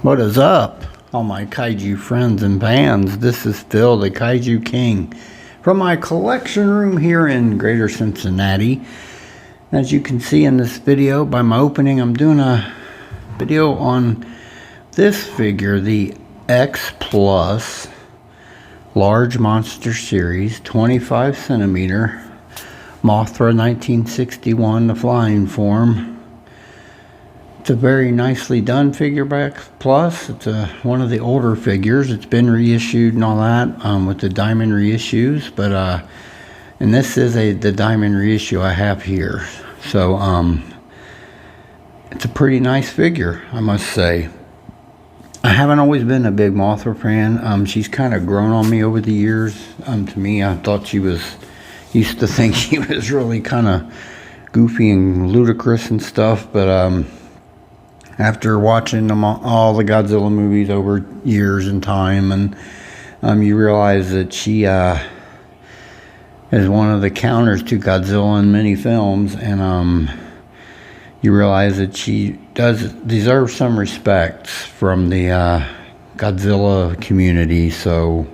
What is up, all my kaiju friends and fans? This is Phil, the Kaiju King, from my collection room here in Greater Cincinnati. As you can see in this video, by my opening, I'm doing a video on this figure, the X Plus Large Monster Series, 25 centimeter, Mothra 1961, the flying form. It's a very nicely done figure by X Plus. It's one of the older figures. It's been reissued and all that with the diamond reissues, but and this is the diamond reissue I have here. So it's a pretty nice figure, I must say. I haven't always been a big Mothra fan. She's kind of grown on me over the years. To me, I thought used to think she was really kind of goofy and ludicrous and stuff, but after watching all the Godzilla movies over years and time, and you realize that she is one of the counters to Godzilla in many films, and you realize that she does deserve some respect from the Godzilla community. So,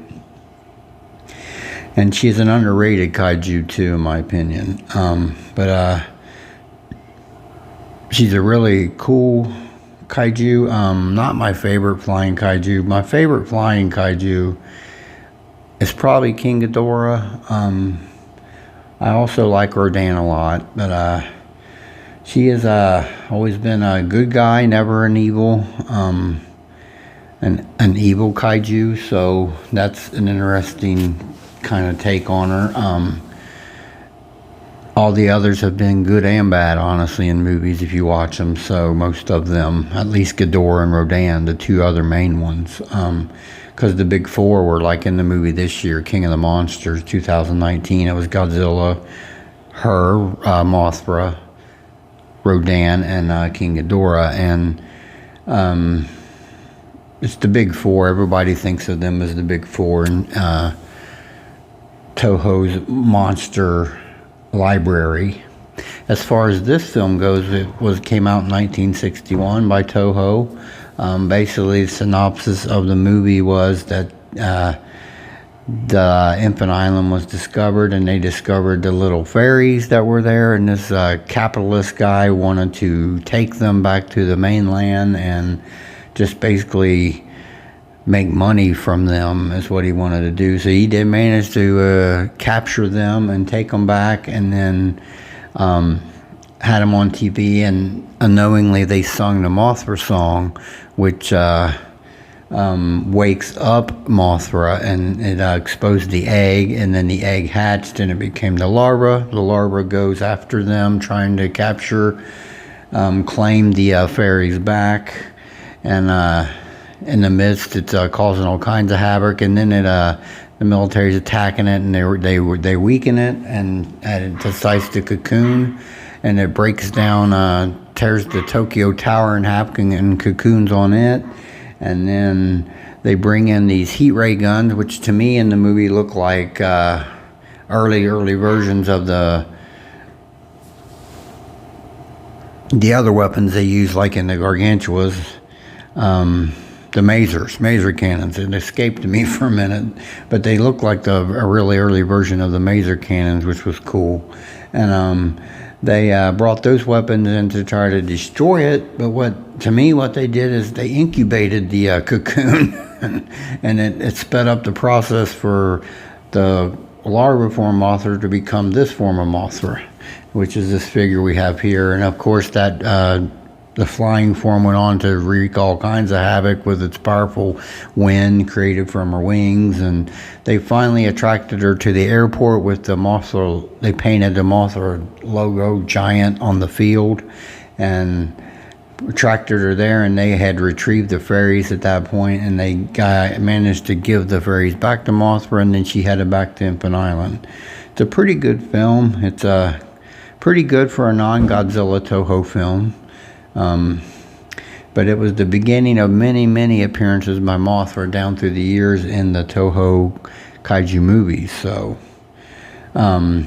and she's an underrated kaiju too, in my opinion. But she's a really cool kaiju. Not my favorite flying kaiju. My favorite flying kaiju is probably King Ghidorah. I also like Rodan a lot, but she has always been a good guy, never an evil, an evil kaiju. So that's an interesting kind of take on her. All the others have been good and bad, honestly, in movies if you watch them. So most of them, at least Ghidorah and Rodan, the two other main ones, because the big four were like in the movie this year, King of the Monsters 2019. It was Godzilla, her, Mothra, Rodan, and King Ghidorah. And it's the big four. Everybody thinks of them as the big four in Toho's monster library. As far as this film goes, it came out in 1961 by Toho. Basically, the synopsis of the movie was that the Infant Island was discovered, and they discovered the little fairies that were there, and this capitalist guy wanted to take them back to the mainland and just basically make money from them is what he wanted to do. So he did manage to capture them and take them back, and then had them on TV, and unknowingly they sung the Mothra song, which wakes up Mothra, and it exposed the egg, and then the egg hatched and it became the larva. The larva goes after them, trying to capture, claim the fairies back, and in the midst, it's causing all kinds of havoc, and then the military's attacking it, and they weaken it, and it decides to cocoon, and it breaks down, tears the Tokyo Tower in half, and cocoons on it, and then they bring in these heat ray guns, which to me in the movie look like early versions of the other weapons they use, like in the Gargantuas. The maser cannons. It escaped me for a minute, but they look like a really early version of the maser cannons, which was cool. And they brought those weapons in to try to destroy it, but what they did is they incubated the cocoon, and it sped up the process for the larva form Mothra to become this form of Mothra, which is this figure we have here. And of course that the flying form went on to wreak all kinds of havoc with its powerful wind created from her wings, and they finally attracted her to the airport with the Mothra. They painted the Mothra logo giant on the field and attracted her there, and they had retrieved the fairies at that point, and they managed to give the fairies back to Mothra, and then she headed back to Infant Island. It's a pretty good film. It's pretty good for a non-Godzilla Toho film. But it was the beginning of many appearances by Mothra down through the years in the Toho kaiju movies. So, and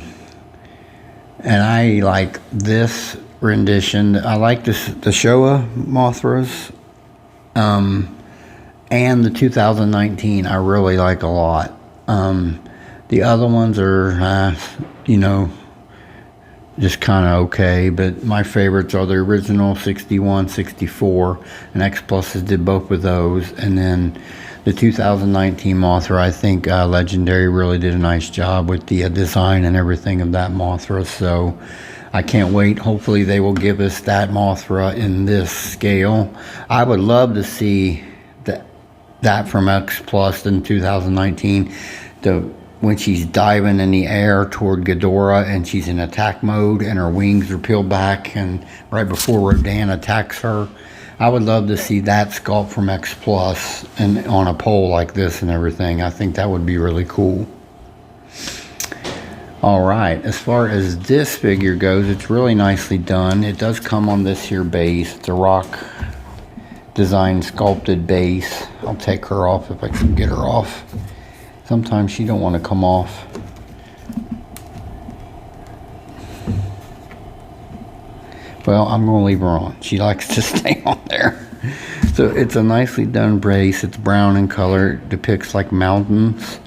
I like this rendition. I like the Showa Mothras And the 2019 I really like a lot. The other ones are, you know, just kind of okay, but my favorites are the original 61, 64, and X Pluses did both of those. And then the 2019 Mothra, I think Legendary really did a nice job with the design and everything of that Mothra. So I can't wait. Hopefully they will give us that Mothra in this scale. I would love to see that from X Plus in 2019. When she's diving in the air toward Ghidorah and she's in attack mode and her wings are peeled back and right before Rodan attacks her. I would love to see that sculpt from X Plus and on a pole like this and everything. I think that would be really cool. Alright, as far as this figure goes, it's really nicely done. It does come on this here base. It's a rock design sculpted base. I'll take her off if I can get her off. Sometimes she don't want to come off. Well, I'm going to leave her on. She likes to stay on there. So it's a nicely done base. It's brown in color. It depicts like mountains.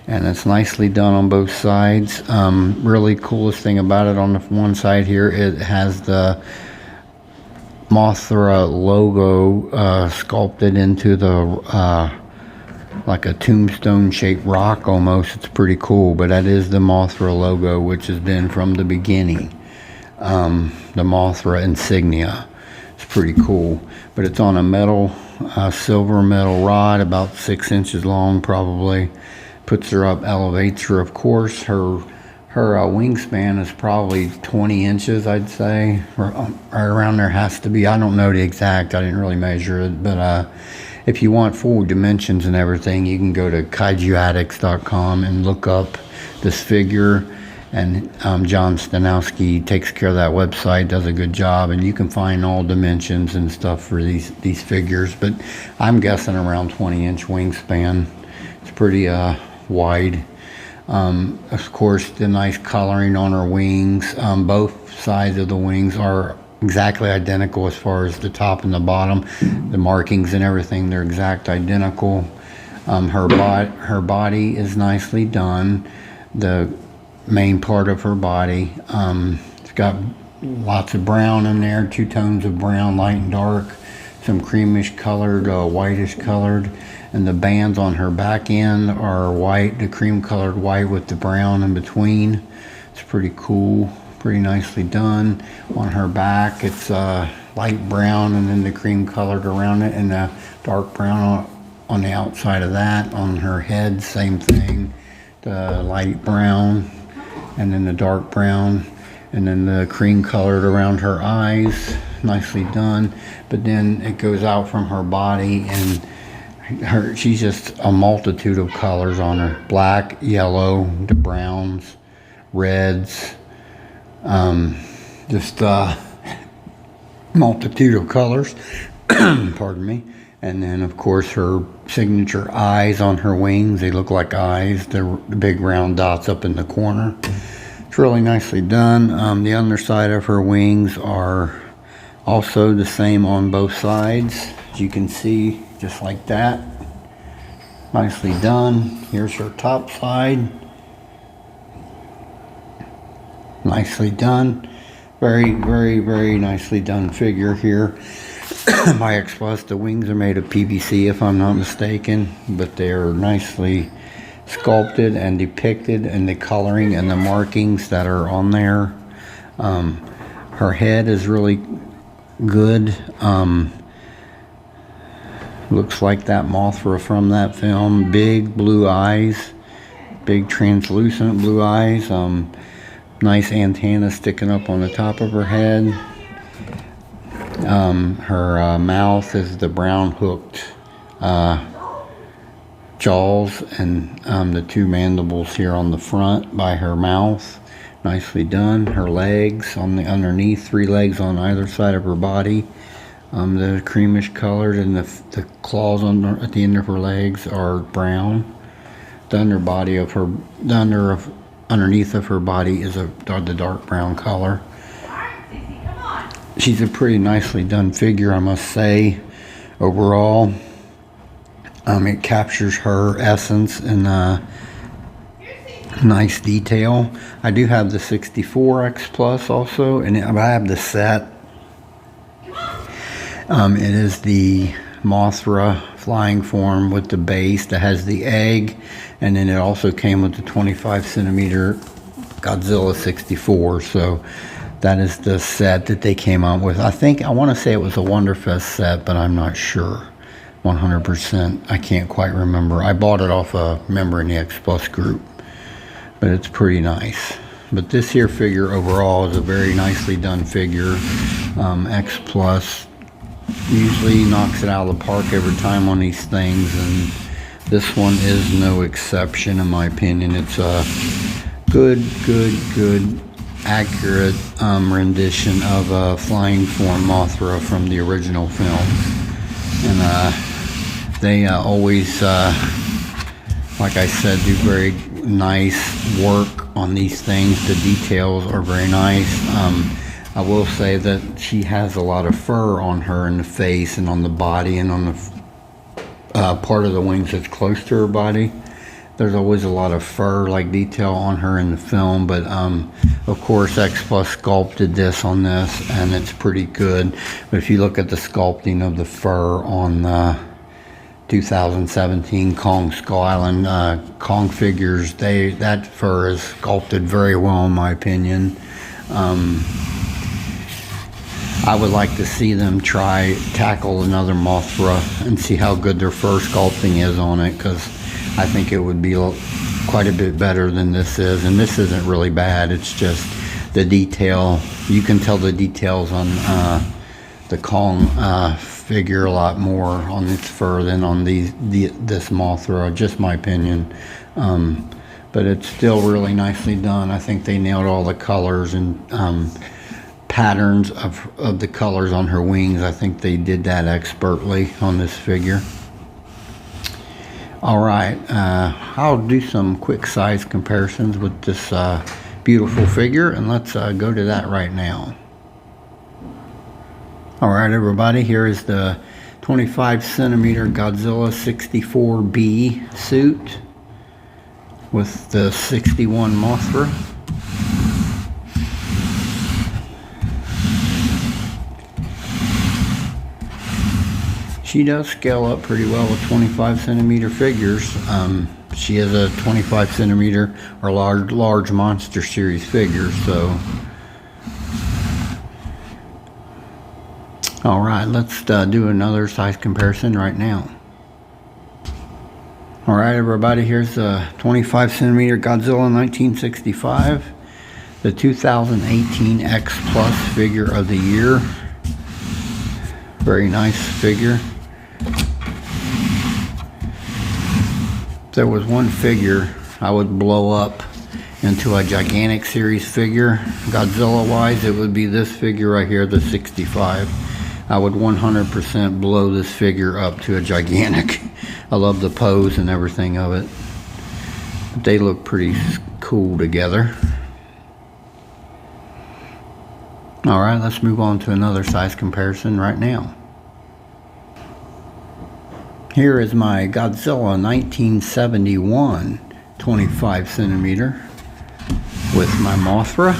And it's nicely done on both sides. Really coolest thing about it, on the one side here, it has the Mothra logo sculpted into the like a tombstone shaped rock almost. It's pretty cool, but that is the Mothra logo, which has been from the beginning. The Mothra insignia. It's pretty cool, but it's on a metal, silver metal rod, about 6 inches long probably. Puts her up, elevates her, of course. Her wingspan is probably 20 inches, I'd say. Right around there has to be. I don't know the exact. I didn't really measure it, but if you want full dimensions and everything, you can go to kaijuaddicts.com and look up this figure. And John Stanowski takes care of that website, does a good job, and you can find all dimensions and stuff for these figures. But I'm guessing around 20-inch wingspan. It's pretty wide. Of course, the nice coloring on her wings. Both sides of the wings are exactly identical as far as the top and the bottom. The markings and everything, they're exact identical. Her body is nicely done. The main part of her body, it's got lots of brown in there, 2 tones of brown, light and dark, some creamish colored, whitish colored, and the bands on her back end are white, the cream colored white with the brown in between. It's pretty cool, pretty nicely done. On her back, it's light brown and then the cream colored around it, and the dark brown on the outside of that. On her head, same thing, the light brown and then the dark brown, and then the cream colored around her eyes. Nicely done. But then it goes out from her body, and she's just a multitude of colors on her. Black, yellow, the browns, reds, just a multitude of colors. Pardon me. And then of course her signature eyes on her wings. They look like eyes. The big round dots up in the corner. It's really nicely done. The underside of her wings are also the same on both sides, as you can see, just like that. Nicely done. Here's her top side. Nicely done. Very, very, very nicely done figure here. By X Plus. The wings are made of PVC if I'm not mistaken, but they're nicely sculpted and depicted, and the coloring and the markings that are on there. Her head is really good. Looks like that Mothra from that film. Big blue eyes, big translucent blue eyes. Nice antenna sticking up on the top of her head. Her mouth is the brown hooked jaws, and the 2 mandibles here on the front by her mouth. Nicely done. Her legs on the underneath, 3 legs on either side of her body. The creamish colored, and the claws at the end of her legs are brown. The underbody of her, underneath of her body is the dark brown color. She's a pretty nicely done figure, I must say. overall. It captures her essence in nice detail. I do have the 64X Plus also, and I have the set. It is the Mothra flying form with the base that has the egg, and then it also came with the 25 centimeter Godzilla 64. So that is the set that they came out with. I want to say it was a Wonderfest set, but I'm not sure 100%. I can't quite remember. I bought it off a member in the X Plus group, but it's pretty nice. But this here figure overall is a very nicely done figure. X Plus usually knocks it out of the park every time on these things, and this one is no exception in my opinion. It's a good accurate rendition of a flying form Mothra from the original film. And they always, like I said, do very nice work on these things. The details are very nice. I will say that she has a lot of fur on her in the face and on the body and on the part of the wings that's close to her body. There's always a lot of fur like detail on her in the film, but of course X Plus sculpted this on this, and it's pretty good. But if you look at the sculpting of the fur on the 2017 Kong Skull Island Kong figures, that fur is sculpted very well in my opinion. I would like to see them tackle another Mothra and see how good their fur sculpting is on it, because I think it would be quite a bit better than this is. And this isn't really bad, it's just the detail. You can tell the details on the Kong figure a lot more on its fur than on this Mothra, just my opinion. But it's still really nicely done. I think they nailed all the colors and patterns of the colors on her wings. I think they did that expertly on this figure. Alright, I'll do some quick size comparisons with this beautiful figure, and let's go to that right now. Alright everybody, here is the 25 centimeter Godzilla 64B suit with the 61 Mothra. She does scale up pretty well with 25 centimeter figures. She is a 25 centimeter or large monster series figure, so. Alright, let's do another size comparison right now. Alright everybody, here's the 25 centimeter Godzilla 1965, the 2018 X Plus figure of the year. Very nice figure. If there was one figure I would blow up into a gigantic series figure, Godzilla wise, it would be this figure right here, the 65. I would 100% blow this figure up to a gigantic. I love the pose and everything of it. They look pretty cool together. Alright, let's move on to another size comparison right now. Here is my Godzilla 1971 25 centimeter with my Mothra.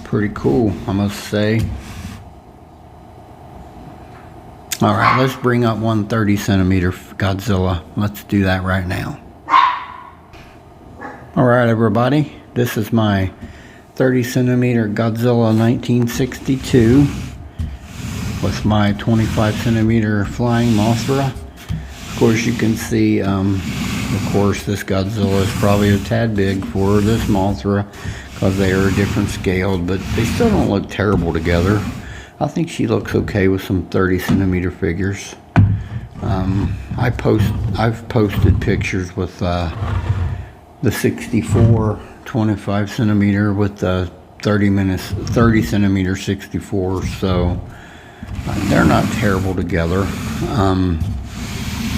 Pretty cool, I must say. Alright, let's bring up one 30 centimeter Godzilla. Let's do that right now. Alright everybody, this is my 30 centimeter Godzilla 1962 with my 25 centimeter flying Mothra. Of course you can see, of course this Godzilla is probably a tad big for this Mothra because they are different scaled, but they still don't look terrible together. I think she looks okay with some 30 centimeter figures. I've posted pictures with the 64 25 centimeter with the 30 centimeter 64, so they're not terrible together.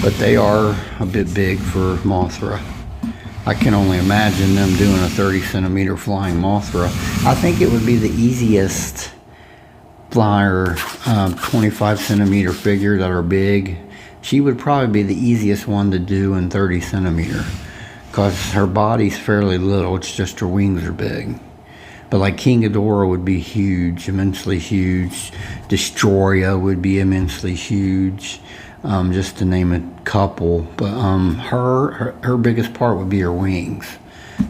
but they are a bit big for Mothra. I can only imagine them doing a 30 centimeter flying Mothra. I think it would be the easiest flyer 25 centimeter figure that are big. She would probably be the easiest one to do in 30 centimeter because her body's fairly little. It's just her wings are big. But like King Ghidorah would be huge, immensely huge. Destroya would be immensely huge, just to name a couple. But her biggest part would be her wings.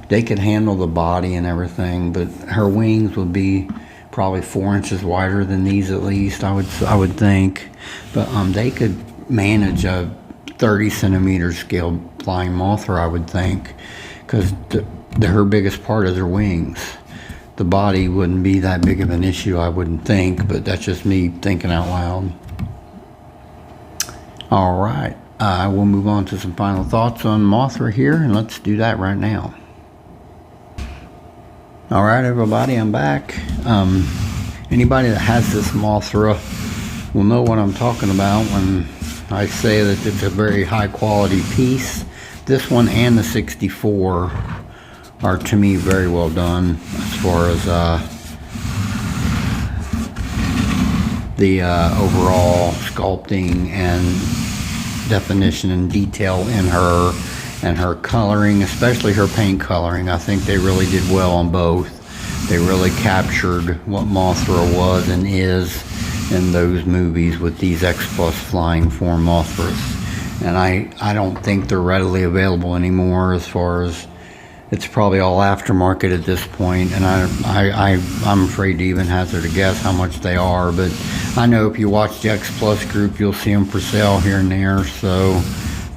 They could handle the body and everything, but her wings would be probably 4 inches wider than these at least. I would think. But they could manage a 30 centimeter scale flying Mothra, I would think, because her biggest part is her wings. The body wouldn't be that big of an issue, I wouldn't think, but that's just me thinking out loud. All right, we'll move on to some final thoughts on Mothra here, and let's do that right now. All right, everybody, I'm back. Anybody that has this Mothra will know what I'm talking about when I say that it's a very high quality piece. This one and the 64 are, to me, very well done as far as the overall sculpting and definition and detail in her, and her coloring, especially her paint coloring. I think they really did well on both. They really captured what Mothra was and is in those movies with these X Plus flying form Mothras. And I don't think they're readily available anymore, as far as it's probably all aftermarket at this point, and I'm afraid to even hazard a guess how much they are. But I know if you watch the X Plus group, you'll see them for sale here and there. So,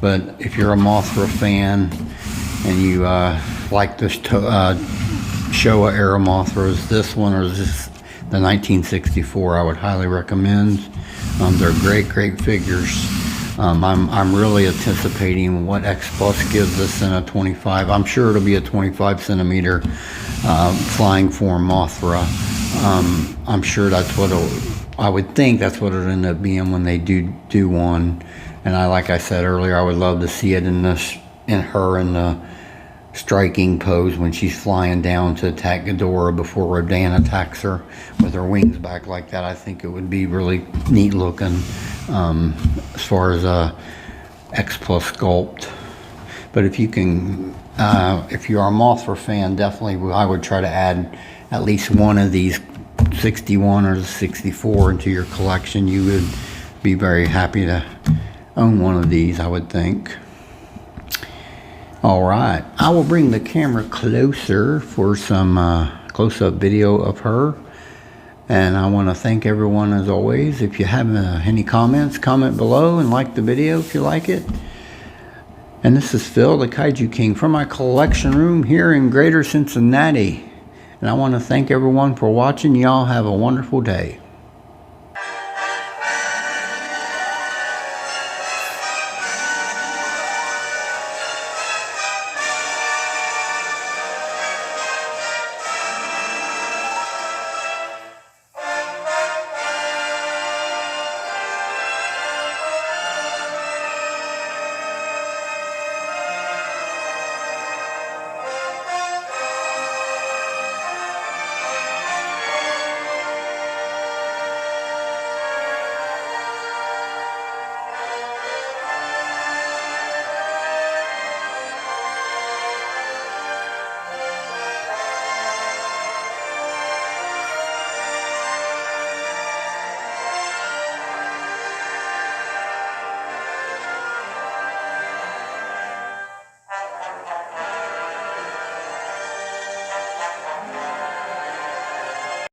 but if you're a Mothra fan and you like this Showa era Mothras, this one or this the 1964, I would highly recommend. They're great figures. I'm really anticipating what X Plus gives us in a 25. I'm sure it'll be a 25 centimeter flying form Mothra. I'm sure that's what I would think that's what it'll end up being when they do one. And like I said earlier, I would love to see it in her in the striking pose when she's flying down to attack Ghidorah before Rodan attacks her with her wings back like that. I think it would be really neat looking as far as X Plus sculpt. But if you can, if you are a Mothra fan, definitely I would try to add at least one of these 61 or 64 into your collection. You would be very happy to own one of these, I would think. All right, I will bring the camera closer for some close-up video of her. And I want to thank everyone as always. If you have any comments, comment below and like the video if you like it. And this is Phil, the Kaiju King, from my collection room here in Greater Cincinnati. And I want to thank everyone for watching. Y'all have a wonderful day.